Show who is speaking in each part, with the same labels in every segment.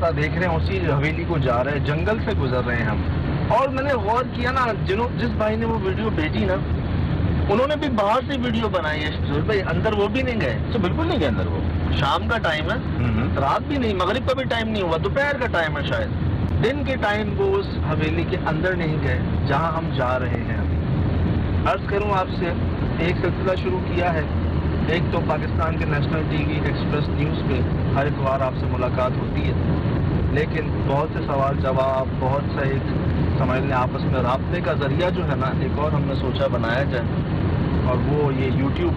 Speaker 1: रास्ता देख रहे हैं उसी हवेली को जा रहे हैं, जंगल से गुजर रहे हैं हम। और मैंने गौर किया ना, जिस भाई ने वो वीडियो भेजी ना, उन्होंने भी बाहर से वीडियो बनाई है सुहेल भाई, अंदर वो भी नहीं गए।
Speaker 2: तो बिल्कुल नहीं गए अंदर, वो
Speaker 1: शाम का टाइम है, रात भी नहीं, मगरिब का भी टाइम नहीं हुआ, दोपहर का टाइम है शायद, दिन के टाइम वो उस हवेली के अंदर नहीं गए जहां हम जा रहे हैं अभी। अर्ज करूं आपसे, एक सिलसिला शुरू किया है। एक तो पाकिस्तान के नेशनल टीवी एक्सप्रेस न्यूज़ पे हर इतवार आपसे मुलाकात होती है, लेकिन बहुत से सवाल जवाब, बहुत सा एक समझ लें आपस में राब्ते का जरिया जो है ना, एक और हमने सोचा बनाया जाए, और वो ये यूट्यूब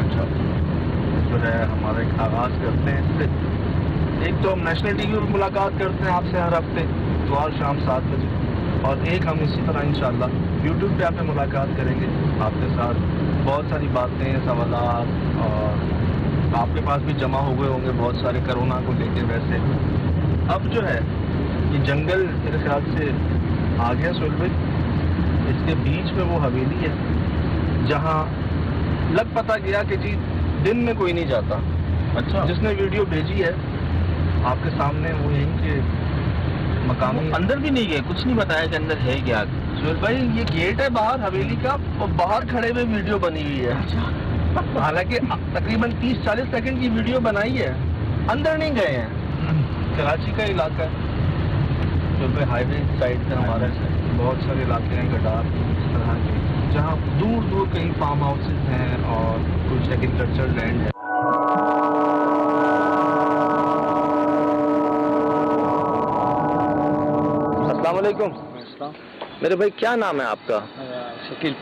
Speaker 1: अच्छा जो है हमारा एक आगाज़ करते हैं इससे। एक तो हम नेशनल टीवी पर मुलाकात करते हैं आपसे हर हफ्ते इतवार शाम 7 बजे, और एक हम इसी तरह इंशाल्लाह यूट्यूब पे आपसे मुलाकात करेंगे आपके साथ। बहुत सारी बातें, सवालात, और आपके पास भी जमा हो गए होंगे बहुत सारे कोरोना को लेके। वैसे अब जो है ये जंगल मेरे ख्याल से आ गया सुहेल भाई, इसके बीच में वो हवेली है जहाँ लग पता गया कि जी दिन में कोई नहीं जाता।
Speaker 2: अच्छा,
Speaker 1: जिसने वीडियो भेजी है आपके सामने, वो यहीं के मकामी।
Speaker 2: अंदर भी नहीं गए, कुछ नहीं बताया कि अंदर है क्या।
Speaker 1: सुहेल भाई ये गेट है बाहर हवेली का, और बाहर खड़े में वीडियो बनी हुई है। हालांकि तकरीबन 30-40 सेकंड की वीडियो बनाई है, अंदर नहीं गए हैं। कराची का इलाका है, जो हाईवे साइड का हमारा बहुत सारे इलाके हैं गडार इस तरह के, जहाँ दूर दूर कहीं फार्म हाउसेज हैं और कुछ एग्रीकल्चर लैंड है। अस्सलाम वालेकुम। मेरे भाई क्या नाम है आपका?
Speaker 3: शकील।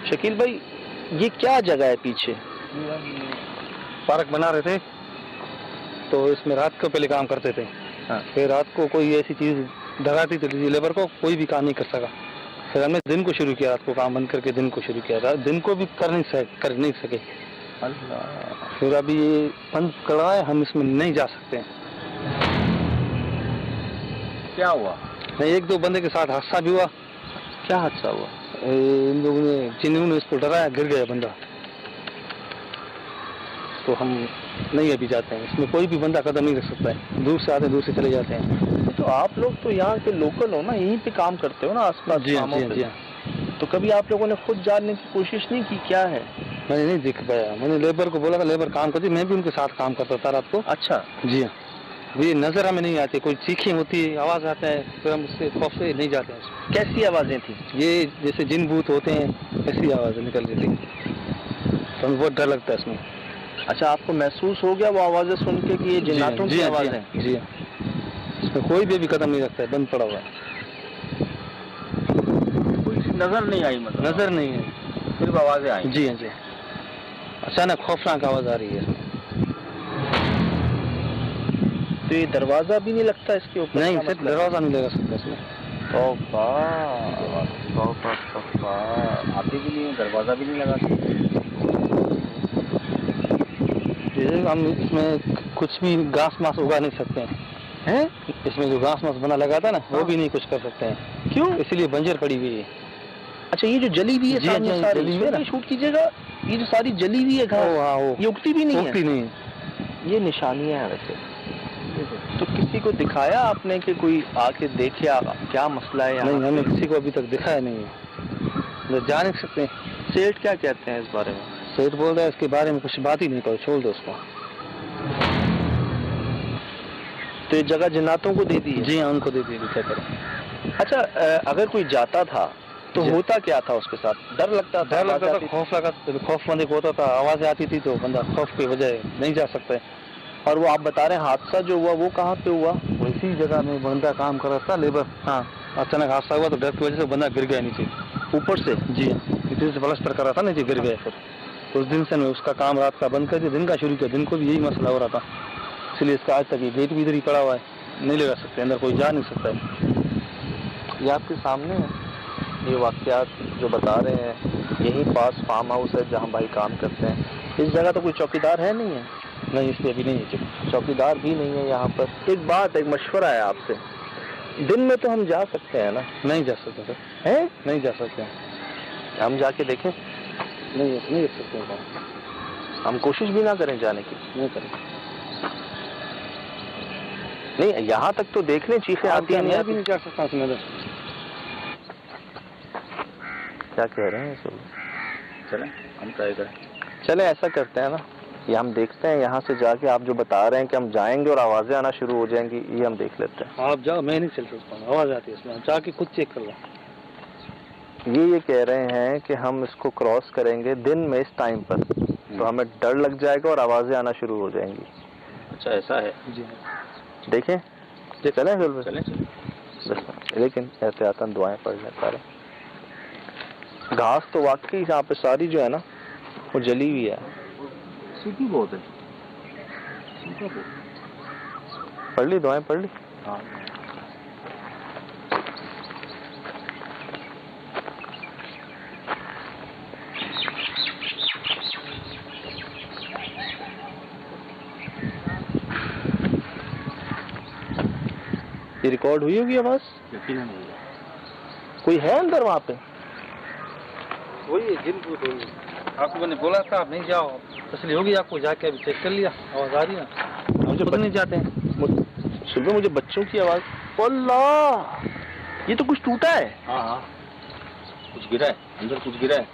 Speaker 1: शकील भाई, ये क्या जगह है पीछे?
Speaker 3: पार्क बना रहे थे, तो इसमें रात को पहले काम करते थे।
Speaker 1: हाँ।
Speaker 3: फिर रात को कोई ऐसी चीज धराती थी लेबर को, कोई भी काम नहीं कर सका। फिर हमने दिन को शुरू किया, रात को काम बंद करके दिन को शुरू किया था, दिन को भी कर नहीं सके।
Speaker 1: अल्लाह।
Speaker 3: फिर अभी ये बंद करवा है, हम इसमें नहीं जा सकते हैं।
Speaker 1: क्या हुआ?
Speaker 3: नहीं, 1-2 बंदे के साथ हादसा भी हुआ।
Speaker 1: क्या हादसा हुआ?
Speaker 3: इन लोगों ने, जिन्होंने इसको डराया, गिर गया बंदा। तो हम नहीं अभी जाते हैं, इसमें कोई भी बंदा कदम नहीं रख सकता है। दूर से आते, दूर से चले जाते हैं।
Speaker 1: तो आप लोग तो यहाँ के लोकल हो ना, यहीं पे काम करते हो ना आसपास?
Speaker 3: जी हाँ, जी हाँ, जी हाँ।
Speaker 1: तो कभी आप लोगों ने खुद जानने की कोशिश नहीं की क्या है?
Speaker 3: मैंने नहीं देख पाया, मैंने लेबर को बोला था, लेबर काम करती, मैं भी उनके साथ काम करता था रात को।
Speaker 1: अच्छा।
Speaker 3: जी हाँ। ये नजर हमें नहीं आती, कोई चीखें होती है, आवाज आता है, फिर हम उससे खौफ से नहीं जाते हैं।
Speaker 1: कैसी आवाजें थी?
Speaker 3: ये जैसे जिन भूत होते हैं ऐसी आवाजें निकल रही थी, तो हमें बहुत डर लगता है इसमें।
Speaker 1: अच्छा, आपको महसूस हो गया वो आवाजें सुन के कि ये जिन्नातों की आवाज है?
Speaker 3: जी हाँ। इसमें कोई भी कदम नहीं रखता है, बंद पड़ा हुआ है।
Speaker 1: कोई नजर नहीं आई? मतलब
Speaker 3: नजर नहीं है,
Speaker 1: सिर्फ आवाजें आई?
Speaker 3: जी हाँ, जी। अचानक खौफनाक आवाज आ रही है इसमें।
Speaker 1: तो ये दरवाजा भी नहीं लगता इसके ऊपर?
Speaker 3: नहीं, सिर्फ दरवाजा नहीं लगा सकता इसमें।
Speaker 1: आते भी नहीं, दरवाजा भी नहीं लगा सकते।
Speaker 3: हम इसमें कुछ भी घास मास उगा नहीं सकते हैं। इसमें जो घास मास बना लगा था ना, वो भी नहीं कुछ कर सकते हैं।
Speaker 1: क्यों?
Speaker 3: इसलिए बंजर पड़ी हुई है।
Speaker 1: अच्छा, ये जो जली हुई है सामने सारी,
Speaker 3: जली हुई है ना,
Speaker 1: शूट कीजिएगा, ये जो सारी जली हुई है घास, ये उगती भी नहीं है?
Speaker 3: उगती नहीं,
Speaker 1: ये निशानियां है वैसे। तो किसी को दिखाया आपने कि कोई आके देखे क्या मसला है?
Speaker 3: नहीं, हमने किसी को अभी तक दिखाया नहीं है, जा नहीं सकते।
Speaker 1: सेठ क्या कहते हैं इस बारे में?
Speaker 3: सेठ बोल रहा है इसके बारे में कुछ बात ही नहीं करो, छोड़ दो उसको।
Speaker 1: तो ये जगह जिन्नातों को दे दी है?
Speaker 3: जी हाँ, उनको दे दी, क्या करें।
Speaker 1: अच्छा, अगर कोई जाता था तो होता क्या था उसके साथ? डर लगता था?
Speaker 3: खौफ लगा, खौफ बंदे को होता था, आवाजें आती थी, तो बंदा खौफ की वजह नहीं जा सकता है।
Speaker 1: और वो आप बता रहे हैं हादसा जो हुआ वो कहाँ पे हुआ?
Speaker 3: इसी जगह में बंदा काम कर रहा था, लेबर। हाँ, अचानक हादसा हुआ, तो डर की वजह से बंदा गिर गया नीचे
Speaker 1: ऊपर से।
Speaker 3: जी हाँ, नीचे से प्लास्टर कर रहा था, नीचे गिर गया। फिर उस दिन से मैं उसका काम रात का बंद कर दिया, दिन का शुरू किया। दिन को भी यही मसला हो रहा था, इसलिए इसका आज तक ये गेट भी इधर ही पड़ा हुआ है, नहीं लगा सकते, अंदर कोई जा नहीं सकता है।
Speaker 1: ये आपके सामने है, ये वाकयात जो बता रहे हैं, यहीं पास फार्म हाउस है जहाँ भाई काम करते हैं। इस जगह तो कोई चौकीदार है नहीं है?
Speaker 3: नहीं, इसलिए अभी नहीं है,
Speaker 1: चौकीदार भी नहीं है यहाँ पर। एक बात, एक मशवरा है आपसे, दिन में तो हम जा सकते हैं ना?
Speaker 3: नहीं जा सकते सर।
Speaker 1: हैं?
Speaker 3: नहीं जा सकते हैं।
Speaker 1: हम जाके देखें?
Speaker 3: नहीं जा सकते हैं।
Speaker 1: हम कोशिश भी ना करें जाने की?
Speaker 3: नहीं करें।
Speaker 1: नहीं, यहाँ तक तो देख लें, चीखें आती हैं,
Speaker 3: मैं भी नहीं जा सकता उसमें अंदर।
Speaker 1: क्या कह रहे हैं सब?
Speaker 2: चलें हम ट्राई करें।
Speaker 1: चले ऐसा करते हैं ना, ये हम देखते हैं यहाँ से जाके, आप जो बता रहे हैं कि हम जाएंगे और आवाजें आना शुरू हो जाएंगी, ये हम देख लेते हैं।
Speaker 3: आप जाओ, मैं नहीं चल सकता हूँ, आवाज आती है इसमें, जाके खुद चेक कर लो।
Speaker 1: ये कह रहे हैं कि हम इसको क्रॉस करेंगे दिन में इस टाइम पर, तो हमें डर लग जाएगा और आवाजें आना शुरू हो जाएंगी।
Speaker 2: अच्छा ऐसा है?
Speaker 3: जी
Speaker 1: देखें, ये चलें फिर?
Speaker 2: चलें चलें।
Speaker 1: लेकिन एहतियातन दुआएं पढ़ लें सारे। घास तो वाकई यहाँ पे सारी जो है ना वो जली हुई है,
Speaker 2: सूखी बहुत है, सूखा बहुत।
Speaker 1: पढ़ ली दुआएं? पढ़ ली।
Speaker 2: हाँ
Speaker 1: ये रिकॉर्ड हुई होगी आवाज?
Speaker 2: यकीनन नहीं है।
Speaker 1: कोई है अंदर वहाँ पे?
Speaker 3: वही जिनको आपको मैंने बोला था आप नहीं जाओ, तसली होगी आपको, जाके अभी चेक कर लिया, आवाज आ रही है।
Speaker 1: मुझे
Speaker 3: नहीं जाते हैं।
Speaker 1: सुबह मुझे बच्चों की आवाज। अल्लाह, ये तो कुछ टूटा है।
Speaker 2: हाँ हाँ, कुछ गिरा है अंदर, कुछ गिरा है।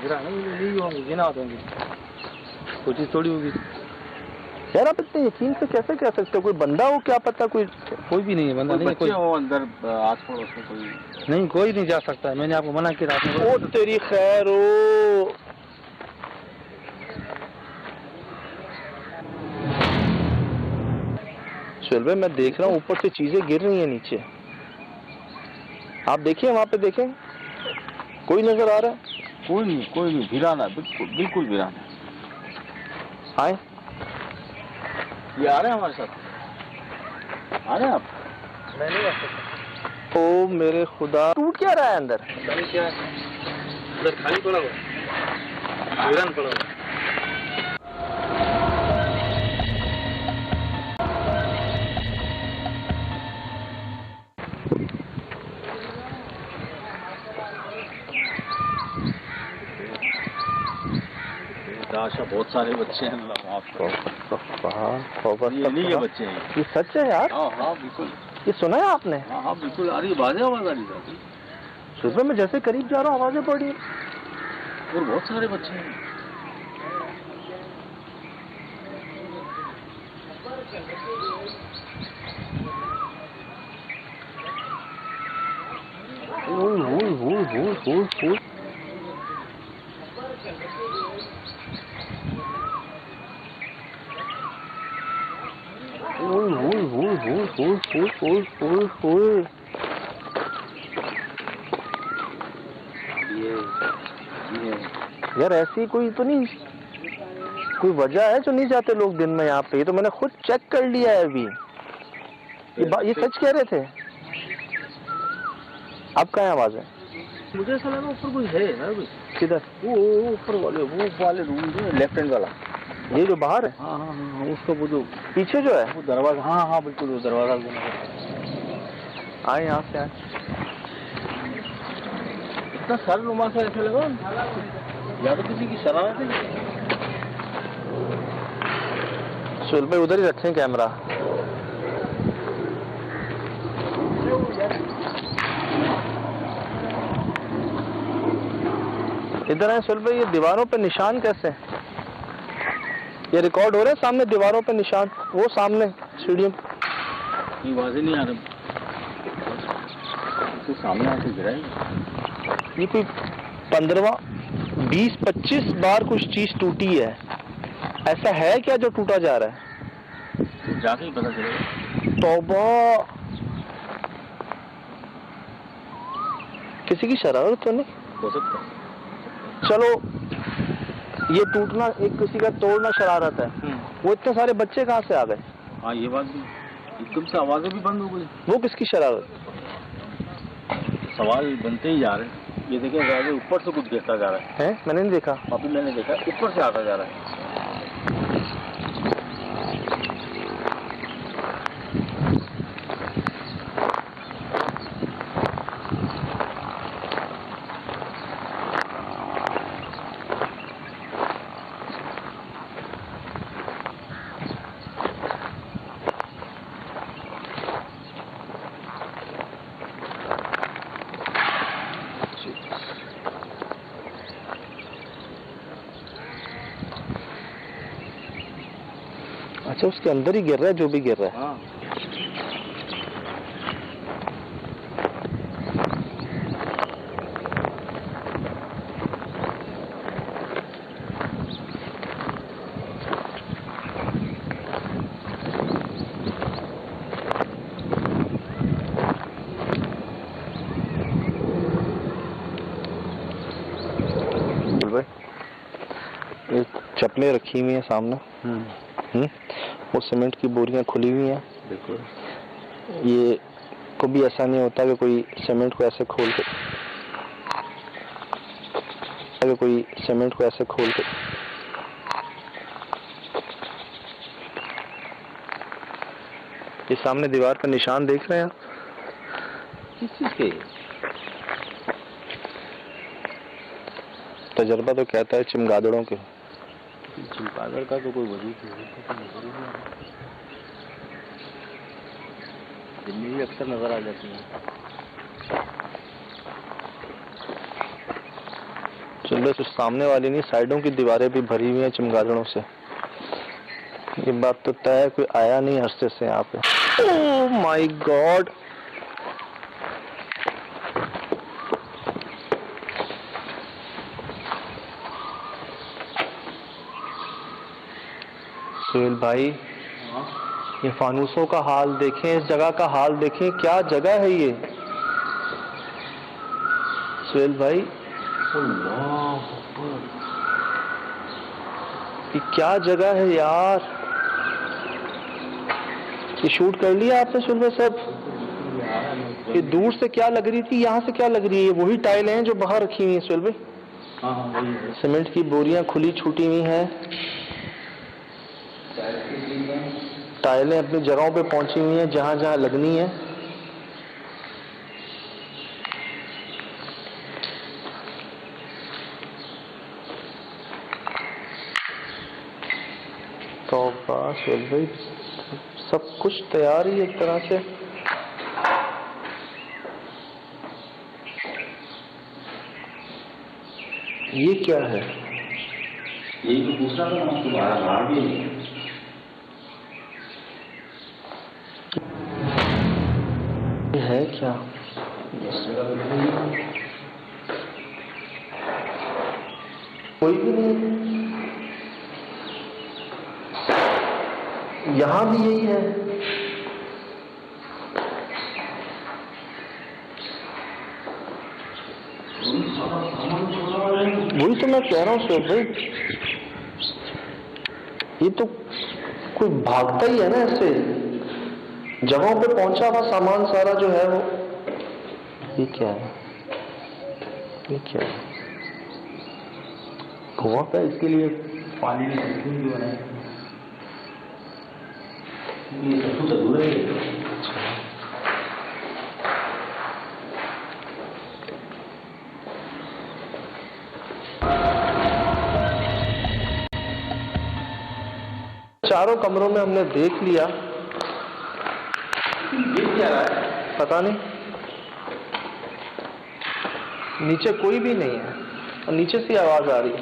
Speaker 3: गिरा नहीं होंगे, गिना होंगे, कोई चीज थोड़ी होगी।
Speaker 1: यार आप इतने यकीन से कैसे कह सकते हो? कोई बंदा हो, क्या पता? कोई
Speaker 3: भी नहीं है बंदा, नहीं
Speaker 2: बच्चे हो अंदर, आस पड़ोस में कोई
Speaker 3: नहीं, कोई नहीं जा सकता है। मैंने आपको मना किया।
Speaker 1: ओ तेरी खैर हो। चल भाई, मैं देख रहा हूँ ऊपर से चीजें गिर रही हैं नीचे। आप देखिए वहां पे, देखें कोई नजर आ रहा है?
Speaker 2: कोई नहीं, वीराना, बिल्कुल बिल्कुल वीराना।
Speaker 1: आए,
Speaker 2: ये आ रहे हैं हमारे साथ, आ रहे हैं आप?
Speaker 3: मैं नहीं आ सकता।
Speaker 1: ओ मेरे खुदा, टूट क्या रहा है अंदर?
Speaker 3: क्या है अंदर? खाली पड़ा हुआ, वीरान पड़ा हुआ।
Speaker 2: आशा बहुत सारे बच्चे हैं वहाँ पे।
Speaker 1: ये
Speaker 2: नहीं है बच्चे हैं,
Speaker 1: ये सच है यार?
Speaker 2: हाँ हाँ बिल्कुल।
Speaker 1: ये सुना है आपने?
Speaker 2: हाँ हाँ बिल्कुल, आ रही आवाज आ रही है।
Speaker 1: सुबह में जैसे करीब जा रहा हूँ आवाजें पड़ रही हैं।
Speaker 2: और बहुत सारे बच्चे हैं।
Speaker 3: यार ऐसी कोई तो नहीं, कोई वजह है जो नहीं जाते लोग दिन में यहाँ पे? ये तो मैंने खुद चेक कर लिया है अभी। ये सच कह रहे थे? अब कहाँ आवाज है?
Speaker 2: मुझे ऐसा लगा ऊपर कोई है ना।
Speaker 3: किधर?
Speaker 2: वो ऊपर वाले रूम में, लेफ्ट हैंड वाला,
Speaker 3: ये जो बाहर है?
Speaker 2: हाँ हाँ हाँ, उसका वो जो
Speaker 3: पीछे जो है
Speaker 2: वो दरवाजा, हाँ हाँ बिल्कुल वो दरवाजा।
Speaker 3: आए यहाँ से, आए।
Speaker 2: इतना सर नुमा से ऐसा लगा या तो किसी की शरारत है।
Speaker 3: सुल भाई उधर ही रखें कैमरा। इधर है सुल भाई, ये दीवारों पे निशान कैसे? ये रिकॉर्ड हो रहे हैं सामने दीवारों पे निशान, वो सामने सीढ़ियों पे।
Speaker 2: आवाजें नहीं आ रही, तो सामने आके गिरा है।
Speaker 3: ये कोई 15, 20, 25 बार कुछ चीज टूटी है। ऐसा है क्या जो टूटा जा रहा है?
Speaker 2: जाके ही पता चलेगा।
Speaker 3: तौबा, किसी की शरारत तो नहीं
Speaker 2: हो सकता है।
Speaker 3: चलो ये टूटना एक किसी का तोड़ना शरारत है, वो इतने सारे बच्चे कहाँ से आ गए?
Speaker 2: हाँ ये बात भी, एकदम से आवाजें भी बंद हो गई।
Speaker 3: वो किसकी शरारत?
Speaker 2: सवाल बनते ही जा रहे हैं। ये देखिए आगे ऊपर से कुछ गिरता जा रहा है।
Speaker 3: मैंने नहीं देखा।
Speaker 2: अभी मैंने देखा ऊपर से आता जा रहा है।
Speaker 3: अच्छा, उसके अंदर ही गिर रहा है जो भी गिर रहा है।
Speaker 2: हाँ।
Speaker 3: ये चप्पलें रखी हुई हैं सामने, वो सीमेंट की बोरियां खुली हुई हैं।
Speaker 2: बिल्कुल।
Speaker 3: ये कभी ऐसा नहीं होता कि कोई सीमेंट को ऐसे खोल के ये सामने दीवार पर निशान देख रहे हैं आप?
Speaker 2: किस चीज के?
Speaker 3: तजर्बा तो कहता है चमगादड़ों के।
Speaker 2: चमगादड़ का तो कोई वजूद नहीं, दिन में भी अक्सर नजर आ जाती है।
Speaker 3: चलो, तो सामने वाली नहीं, साइडों की दीवारें भी भरी हुई हैं चमगादड़ों से। ये बात तो तय है, कोई आया नहीं अरसे से यहाँ पे। Oh my God! सुहेल भाई, ये फानूसों का हाल देखें, इस जगह का हाल देखें, क्या जगह है ये। सुहेल भाई, ये क्या जगह है यार। ये शूट कर लिया आपने सुहेल भाई साहब? ये दूर से क्या लग रही थी, यहाँ से क्या लग रही है? ये वही टाइलें हैं जो बाहर रखी हुई हैं सुहेल भाई?
Speaker 2: हाँ,
Speaker 3: सीमेंट की बोरियां खुली छूटी हुई हैं, टाइलें अपनी जगहों पे पहुंची हुई हैं जहां जहां लगनी है। तो बस भाई, सब कुछ तैयार ही एक तरह से। ये क्या है?
Speaker 2: यही तो पूछना था ना, तुम्हारा बाहर भी नहीं।
Speaker 3: ये है क्या? कोई भी नहीं, यहाँ भी यही है। वही तो मैं कह रहा हूँ सर भाई, ये तो कोई भागता ही है ना ऐसे। जगहों पे पहुंचा हुआ सामान सारा जो है वो। ये क्या है? ये क्या है?
Speaker 2: कुआं का इसके लिए पानी में सब्जी भी बनाए, ये सब तो अधूरा ही है।
Speaker 3: चारों कमरों में हमने देख लिया।
Speaker 2: ये क्या है?
Speaker 3: पता नहीं, नीचे कोई भी नहीं है और नीचे से आवाज आ रही है।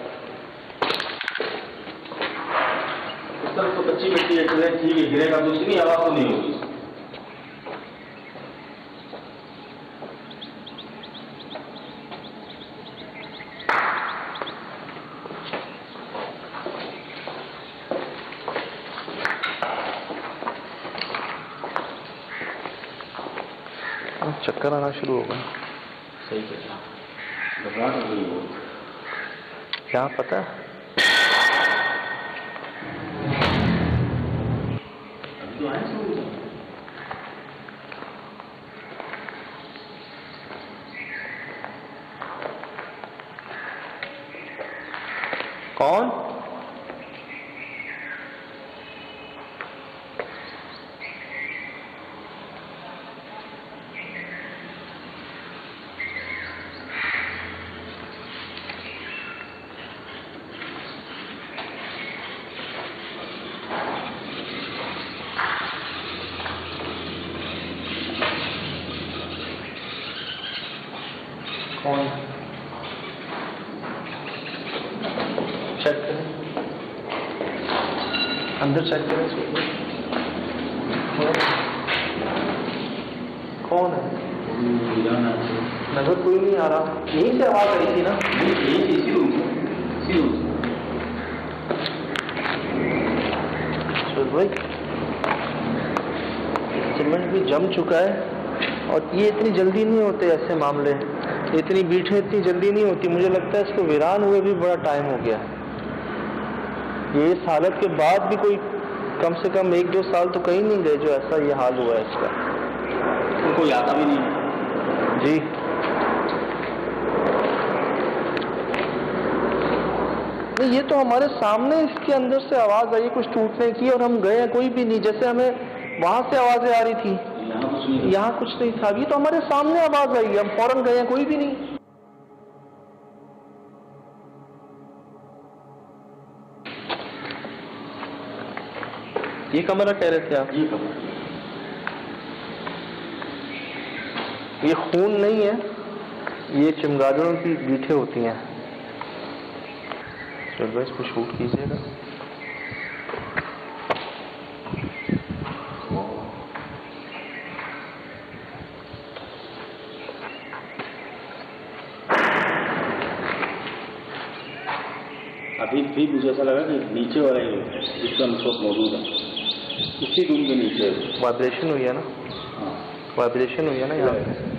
Speaker 2: उस तरफ तो कच्ची मिट्टी है, ठीक है, गिरेगा तो उसकी आवाज तो नहीं होगी।
Speaker 3: चक्कर आना शुरू हो गया।
Speaker 2: सही कहा, घबराहट हो गई हो।
Speaker 3: क्या पता है?
Speaker 2: अभी तो आए सब।
Speaker 3: कौन? कौन? चेक करें।
Speaker 1: अंदर चेक करें इसको। कौन है? नजर कोई नहीं आ रहा। यहीं से आवाज आई थी ना? भाई सीमेंट भी जम चुका है और ये इतनी जल्दी नहीं होते ऐसे मामले, इतनी बीठें इतनी जल्दी नहीं होती। मुझे लगता है इसको वीरान हुए भी बड़ा टाइम हो गया। ये इस हालत के बाद भी कोई कम से कम 1-2 साल तो कहीं नहीं गए जो ऐसा ये हाल हुआ है इसका।
Speaker 2: तो कोई आता भी नहीं
Speaker 1: जी। नहीं, ये तो हमारे सामने इसके अंदर से आवाज आई कुछ टूटने की और हम गए, कोई भी नहीं। जैसे हमें वहां से आवाजें आ रही थी, यहाँ कुछ नहीं था। ये तो हमारे सामने आवाज आई, हम फौरन गए, कोई भी नहीं। ये कमरा कह रहे थे आप?
Speaker 2: ये कमरा,
Speaker 1: ये खून नहीं है, ये चमगादड़ों की बीठें होती हैं। चलो इसको शूट कीजिएगा।
Speaker 2: अभी भी मुझे ऐसा लगा कि नीचे वाला ही जिसका मतलब मौजूद है उसी रूम के नीचे
Speaker 1: वाइब्रेशन हुई है ना?
Speaker 2: हाँ,
Speaker 1: वाइब्रेशन हुई है ना यहाँ पे।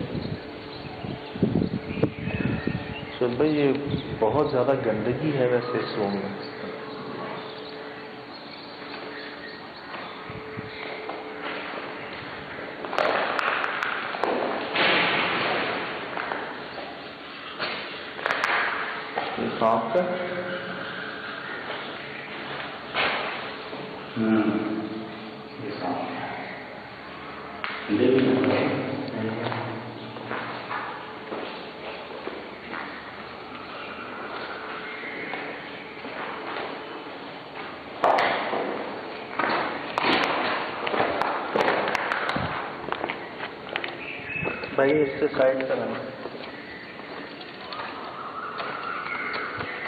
Speaker 1: सुन भाई, ये बहुत ज़्यादा गंदगी है वैसे इस रूम में। साफ है।
Speaker 2: ये साफ है।
Speaker 1: भाई इससे साइड करना।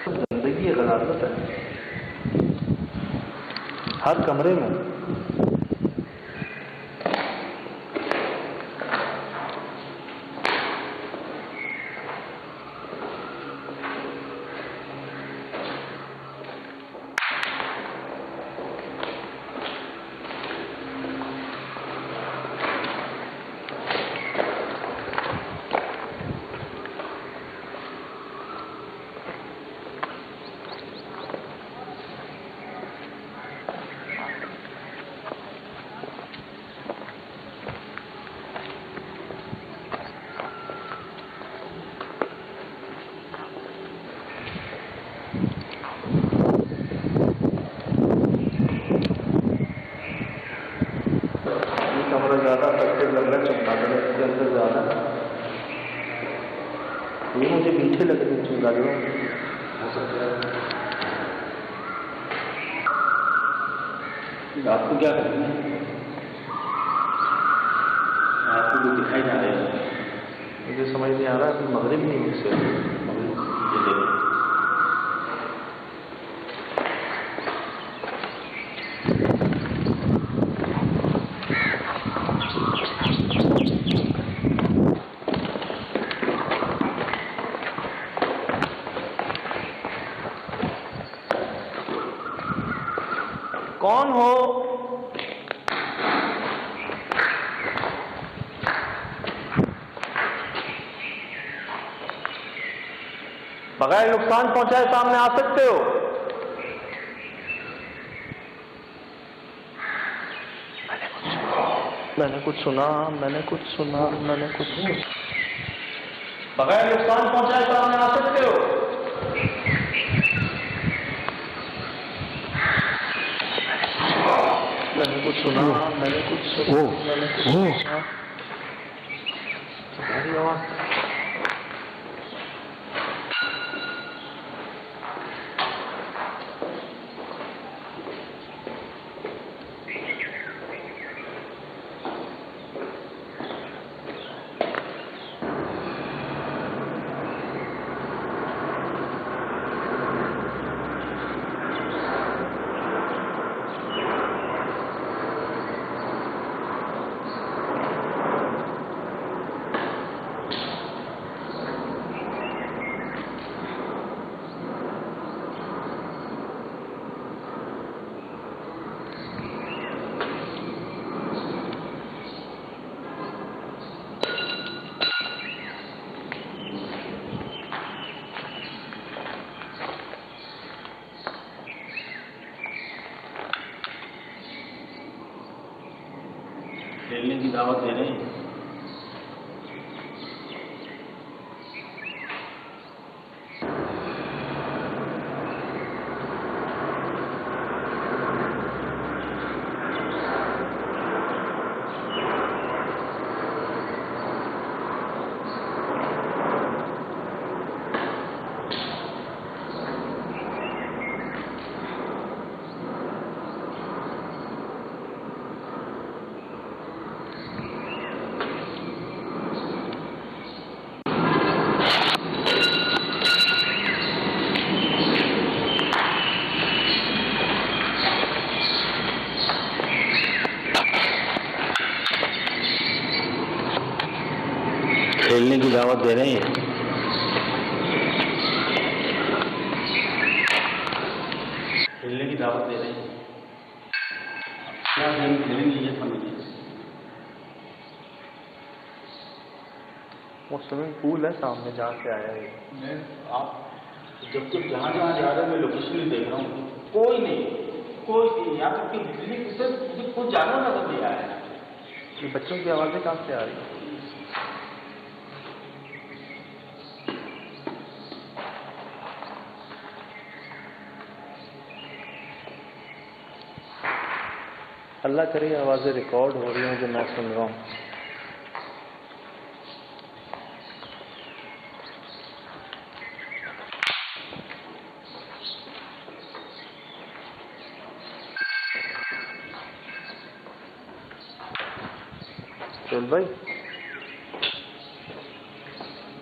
Speaker 1: गंदगी है, गलाजत है हर कमरे में। कमरा ज्यादा अफेक्टेड लग रहा है, चमगादड़ इसके अंदर ज्यादा। ये मुझे मीठे लग रहे हैं चमगादड़ों।
Speaker 2: आपको क्या करना है? आपको जो दिखाई जा रहे हैं
Speaker 1: मुझे समझ नहीं आ रहा है। मगरिब नहीं मुझसे कौन हो? बगैर नुकसान पहुंचाए सामने आ सकते हो। मैंने कुछ सुना, मैंने कुछ सुना, मैंने कुछ बगैर नुकसान पहुंचाए सामने आ सकते हो। मैंने कुछ सुना, मैंने कुछ सुना, मैंने कुछ सुना। तुम्हारी आवाज
Speaker 2: खेलने की दावत दे रहे हैं। खेलने की दावत दे रहे हैं। खेलने की दावत दे रहे हैं। क्या गेम खेलेंगे ये समझिए।
Speaker 3: वो स्विमिंग पूल है सामने जहाँ से आया है।
Speaker 2: मैं आप जब जहाँ जहाँ जा रहे हैं मैं लोकेशन ही देख रहा हूँ, कोई नहीं, यहाँ तक कि बिजली से कुछ जानवर नजर नहीं आया है।
Speaker 3: ये बच्चों की आवाज़ें कहाँ से आ रही है? अल्लाह करे आवाज़ें रिकॉर्ड हो रही हैं जो मैं सुन रहा हूँ। चल भाई,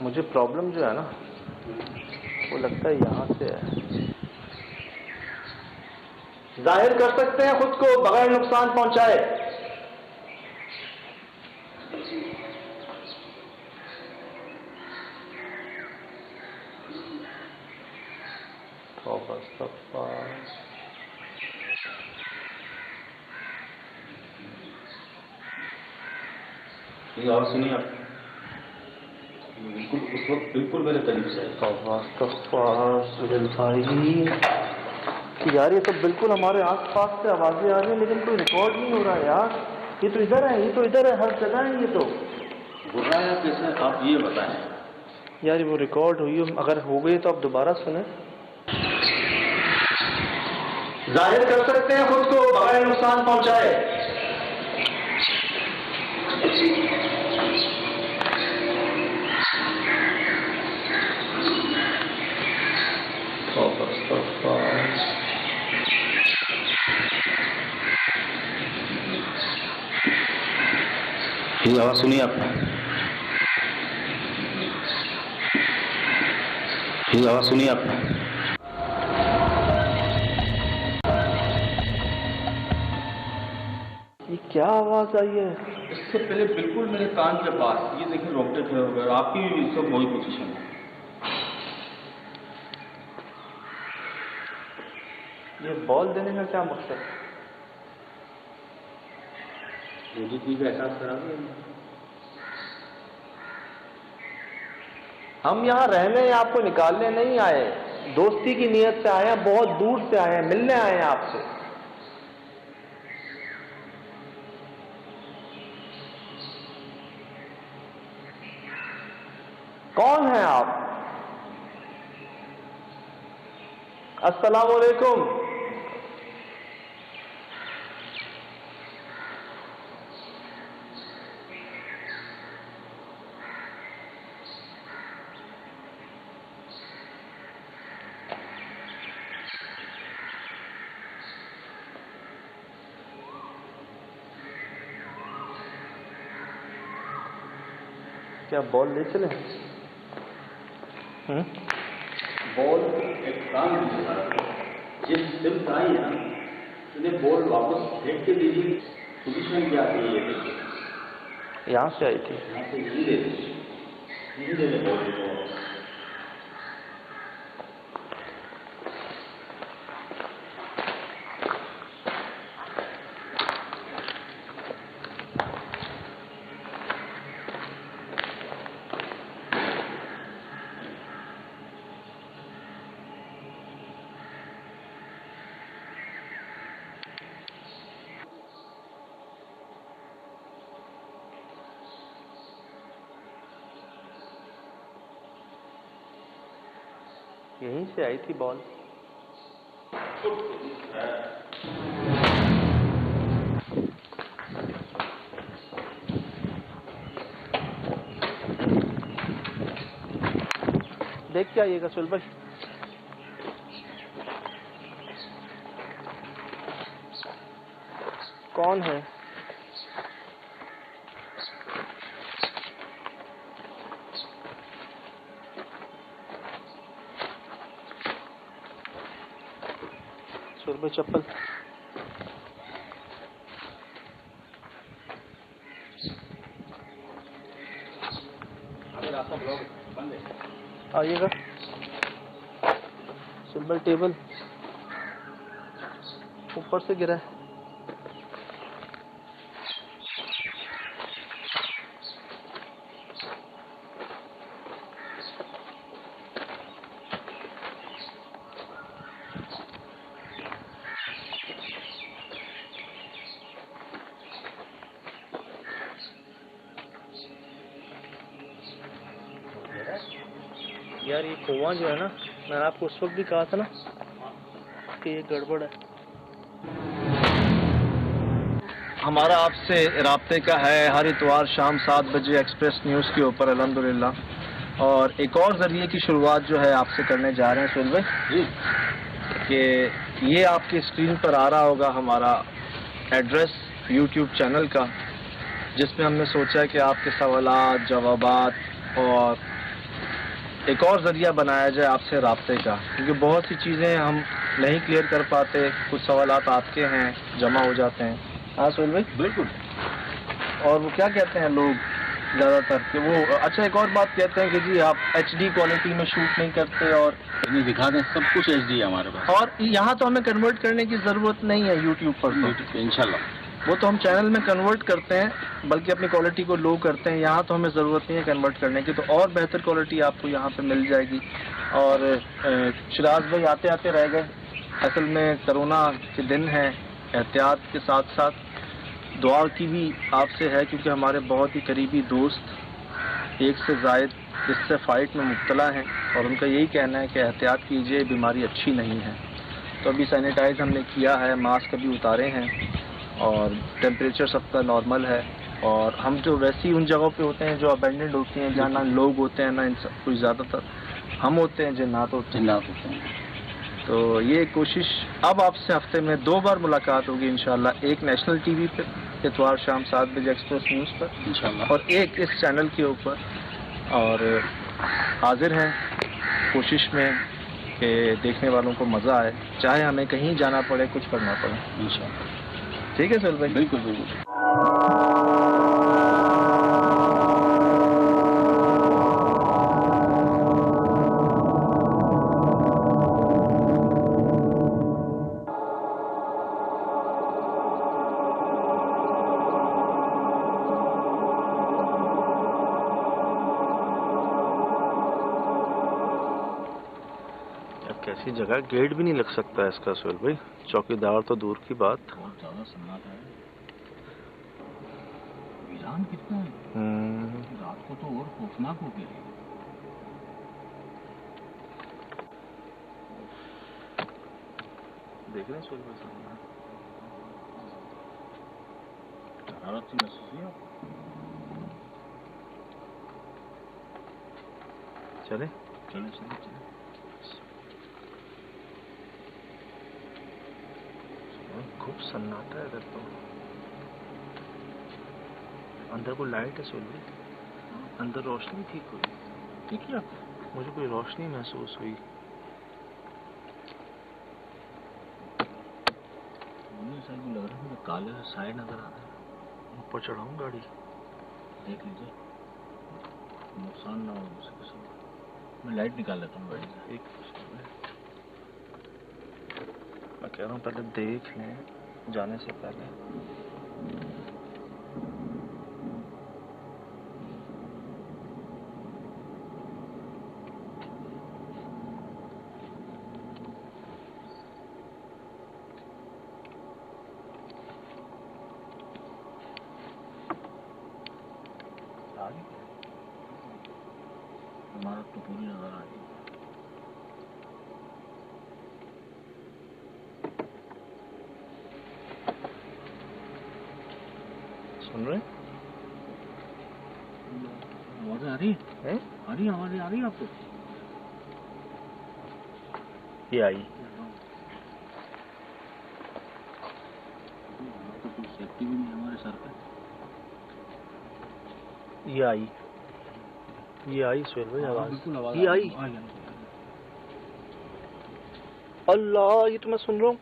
Speaker 3: मुझे प्रॉब्लम जो है ना वो लगता है यहाँ से है। जाहिर कर सकते हैं खुद को बगैर नुकसान पहुंचाए।
Speaker 2: ये और सुनिए आप, बिल्कुल उस वक्त बिल्कुल मेरे करीब से
Speaker 3: यार ये तो बिल्कुल हमारे आसपास से आवाजें आ रही हैं लेकिन कोई रिकॉर्ड नहीं हो रहा है यार। ये तो इधर है, ये तो इधर है, हर जगह है ये तो।
Speaker 2: हो रहा है कैसे आप ये बताएं।
Speaker 3: यार वो रिकॉर्ड हुई, अगर हो गई तो आप दोबारा सुने। जाहिर कर सकते हैं खुद को बगैर नुकसान पहुंचाए।
Speaker 2: ये आवाज सुनिए आपने, ये आवाज सुनिए आपने।
Speaker 3: ये क्या आवाज आई है?
Speaker 2: इससे पहले बिल्कुल मेरे कान के पास, ये देखिए रोकटे खड़े हो गए, आपकी भी सब वही पोजीशन है।
Speaker 3: ये बॉल देने का क्या मकसद है?
Speaker 2: मुझे चीज का एहसास करा दिया।
Speaker 3: हम यहाँ रहने या आपको निकालने नहीं आए, दोस्ती की नीयत से आए हैं, बहुत दूर से आए हैं, मिलने आए हैं आपसे। कौन हैं आप? अस्सलाम वालेकुम। क्या बॉल ले चले?
Speaker 2: बॉल एक काम कीजिए, जिस सिम आई है ना, उन्हें बॉल वापस फेंक के दीजिए। पोजीशन क्या आती है ये देखिए,
Speaker 3: यहाँ से आई थी।
Speaker 2: यहाँ से यही दे दीजिए, यही दे दे बॉल को।
Speaker 3: यहीं से आई थी बॉल। देख के आइएगा सुल भाई। कौन है? सुल भाई चप्पल।
Speaker 2: रास्ता ब्लॉक बंद है।
Speaker 3: आइएगा। सुल भाई टेबल ऊपर से गिरा है। यार ये कुआं जो है ना, मैंने आपको उस वक्त भी कहा था ना कि ये गड़बड़ है।
Speaker 1: हमारा आपसे राब्ते का है हर इतवार शाम 7 बजे एक्सप्रेस न्यूज़ के ऊपर अल्हम्दुलिल्लाह। और एक और ज़रिए की शुरुआत जो है आपसे करने जा रहे हैं सुहेल भाई कि ये आपकी स्क्रीन पर आ रहा होगा हमारा एड्रेस यूट्यूब चैनल का, जिसमें हमने सोचा कि आपके सवालात जवाबात और एक और ज़रिया बनाया जाए आपसे राब्ते का, क्योंकि बहुत सी चीज़ें हम नहीं क्लियर कर पाते, कुछ सवालात आपके हैं जमा हो जाते हैं। हाँ सुहेल भाई
Speaker 2: बिल्कुल।
Speaker 1: और वो क्या कहते हैं लोग ज़्यादातर कि वो अच्छा एक और बात कहते हैं कि जी आप HD क्वालिटी में शूट नहीं करते और
Speaker 2: इन्हें दिखा दें, सब कुछ HD है हमारे पास।
Speaker 1: और यहाँ तो हमें कन्वर्ट करने की ज़रूरत नहीं है यूट्यूब पर, तो
Speaker 2: इंशाल्लाह
Speaker 1: वो तो हम चैनल में कन्वर्ट करते हैं, बल्कि अपनी क्वालिटी को लो करते हैं। यहाँ तो हमें ज़रूरत नहीं है कन्वर्ट करने की, तो और बेहतर क्वालिटी आपको यहाँ पे मिल जाएगी। और शिराज भाई आते आते रह गए। असल में कोरोना के दिन हैं, एहतियात के साथ साथ दुआ की भी आपसे है, क्योंकि हमारे बहुत ही करीबी दोस्त एक से ज़ायद इससे फ़ाइट में मुब्तला हैं और उनका यही कहना है कि एहतियात कीजिए, बीमारी अच्छी नहीं है। तो अभी सैनिटाइज़ हमने किया है, मास्क अभी उतारे हैं और टेम्परेचर सबका नॉर्मल है। और हम जो वैसी उन जगहों पे होते हैं जो अबेंडेंड होती हैं, जहाँ ना लोग होते हैं ना कोई ज़्यादातर हम होते हैं जिन्नात होते हैं। तो ये कोशिश अब आपसे हफ्ते में 2 बार मुलाकात होगी इंशाल्लाह, एक नेशनल टीवी पे इतवार शाम 7 बजे एक्सप्रेस न्यूज़ पर
Speaker 2: इंशाल्लाह,
Speaker 1: और एक इस चैनल के ऊपर। और हाजिर हैं कोशिश में कि देखने वालों को मज़ा आए, चाहे हमें कहीं जाना पड़े, कुछ करना पड़े
Speaker 2: इंशाल्लाह।
Speaker 1: ठीक है सुहेल भाई?
Speaker 2: बिल्कुल बिल्कुल।
Speaker 3: कैसी जगह, गेट भी नहीं लग सकता है इसका सुहेल भाई, चौकीदार तो दूर की बात।
Speaker 2: बहुत ज़्यादा सन्नाटा है, वीरान कितना है, रात को तो और खौफनाक हो गया।
Speaker 3: देख रहे हैं सुहेल भाई,
Speaker 2: हरारत सी महसूस नहीं हो।
Speaker 3: चले
Speaker 2: चले चले चले।
Speaker 3: खूब सन्नाटा है इधर तो। अंदर कोई लाइट है सुहेल भाई? अंदर रोशनी थी कोई?
Speaker 2: ठीक है,
Speaker 3: मुझे कोई रोशनी महसूस हुई।
Speaker 2: मुझे लग रहा है मुझे काले साए नजर आ रहे हैं।
Speaker 3: ऊपर चढ़ाऊं गाड़ी?
Speaker 2: देख लीजिए, नुकसान ना हो उसे किसी को। मैं लाइट निकाल लेता हूँ गाड़ी से।
Speaker 3: एक मैं कह रहा हूँ पहले देख लें जाने से पहले।
Speaker 2: इमारत तो पूरी नजर आ रही है।
Speaker 1: सुन रहे
Speaker 2: आवाज़ आ रही
Speaker 1: हैं?
Speaker 2: आ रही आवाज़ आ रही है आपको?
Speaker 1: ये आई।
Speaker 2: तो कोई सेफ्टी भी नहीं हमारे सर पे।
Speaker 1: ये आई सुहेल भाई आवाज।
Speaker 2: बिल्कुल आवाज़
Speaker 1: ये आई। अल्लाह, ये तो मैं सुन रहा हूँ।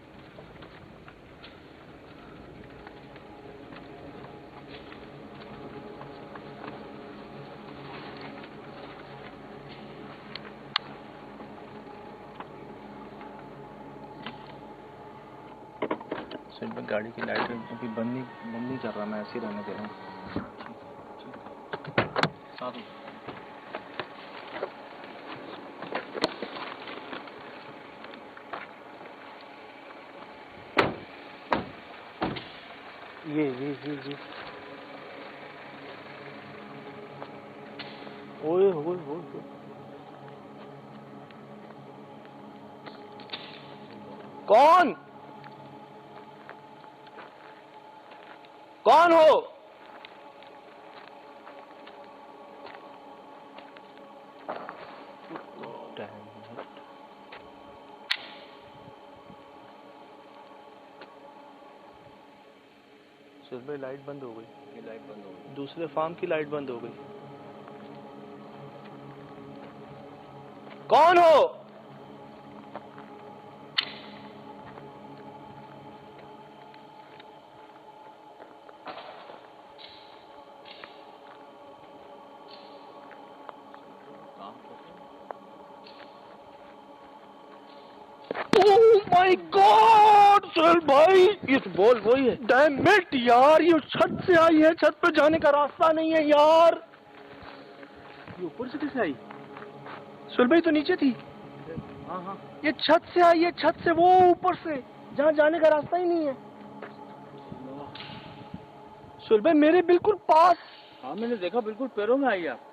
Speaker 1: सिर्फ गाड़ी की लाइट अभी बंद नहीं कर रहा, मैं ऐसे ही रहने दे रहा हूँ। ये ओए कौन हो? सुहेल भाई लाइट बंद हो गई।
Speaker 2: ये लाइट बंद हो गई।
Speaker 1: दूसरे फार्म की लाइट बंद हो गई। कौन हो? माय गॉड सुहेल भाई, ये तो बॉल वही है। डैम इट यार, ये छत से आई है, छत पे जाने का रास्ता नहीं है यार।
Speaker 2: ये ऊपर से कैसे आई?
Speaker 1: सुहेल भाई तो नीचे थी।
Speaker 2: हाँ
Speaker 1: ये छत से आई है, छत से, वो ऊपर से, जहाँ जाने का रास्ता ही नहीं है। सुहेल भाई मेरे बिल्कुल पास।
Speaker 2: हाँ मैंने देखा, बिल्कुल पैरों में आई आप।